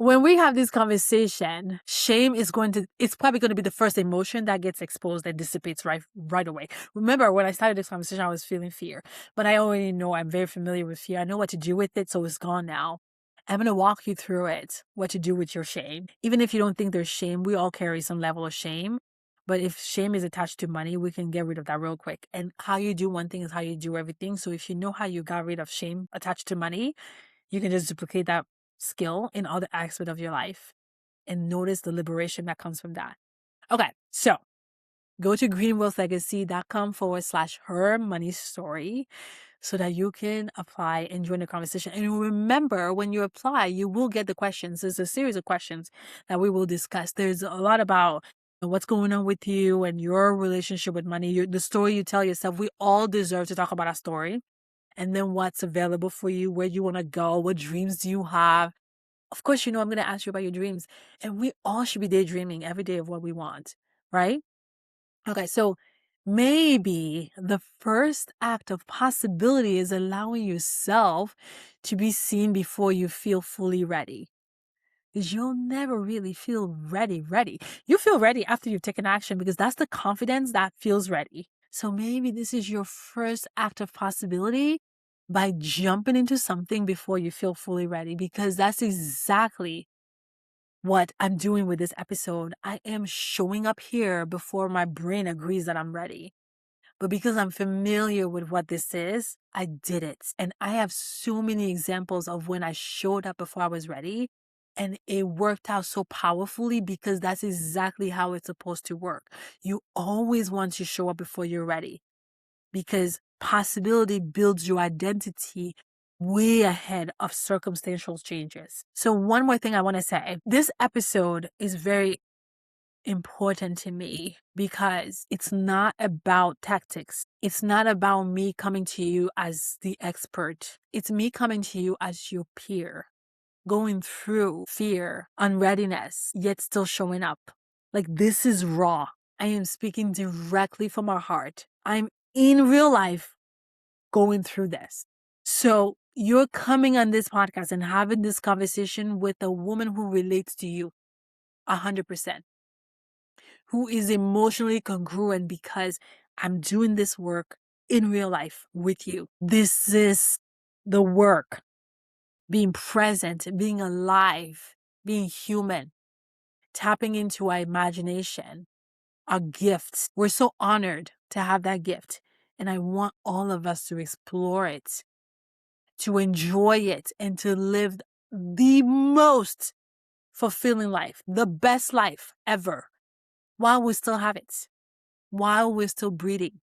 when we have this conversation, shame is it's probably going to be the first emotion that gets exposed and dissipates right away. Remember, when I started this conversation, I was feeling fear, but I already know I'm very familiar with fear. I know what to do with it, so it's gone now. I'm going to walk you through it, what to do with your shame. Even if you don't think there's shame, we all carry some level of shame. But if shame is attached to money, we can get rid of that real quick. And how you do one thing is how you do everything. So if you know how you got rid of shame attached to money, you can just duplicate that skill in other aspects of your life and notice the liberation that comes from that. Okay, so go to greenwealthlegacy.com/her money story so that you can apply and join the conversation. And remember, when you apply, you will get the questions. There's a series of questions that we will discuss. There's a lot about what's going on with you and your relationship with money, the story you tell yourself. We all deserve to talk about our story. And then what's available for you, where you want to go, what dreams do you have? Of course, I'm going to ask you about your dreams. And we all should be daydreaming every day of what we want, right? Okay, so maybe the first act of possibility is allowing yourself to be seen before you feel fully ready. Because you'll never really feel ready. You feel ready after you've taken action because that's the confidence that feels ready. So maybe this is your first act of possibility by jumping into something before you feel fully ready, because that's exactly what I'm doing with this episode. I am showing up here before my brain agrees that I'm ready. But because I'm familiar with what this is, I did it. And I have so many examples of when I showed up before I was ready and it worked out so powerfully, because that's exactly how it's supposed to work. You always want to show up before you're ready, because possibility builds your identity way ahead of circumstantial changes. So one more thing I want to say, this episode is very important to me because it's not about tactics. It's not about me coming to you as the expert. It's me coming to you as your peer, going through fear, unreadiness, yet still showing up. Like, this is raw. I am speaking directly from our heart. I'm in real life going through this. So you're coming on this podcast and having this conversation with a woman who relates to you 100%, who is emotionally congruent, because I'm doing this work in real life with you. This is the work, being present, being alive, being human, tapping into our imagination, our gifts. We're so honored to have that gift. And I want all of us to explore it, to enjoy it, and to live the most fulfilling life, the best life ever, while we still have it, while we're still breathing.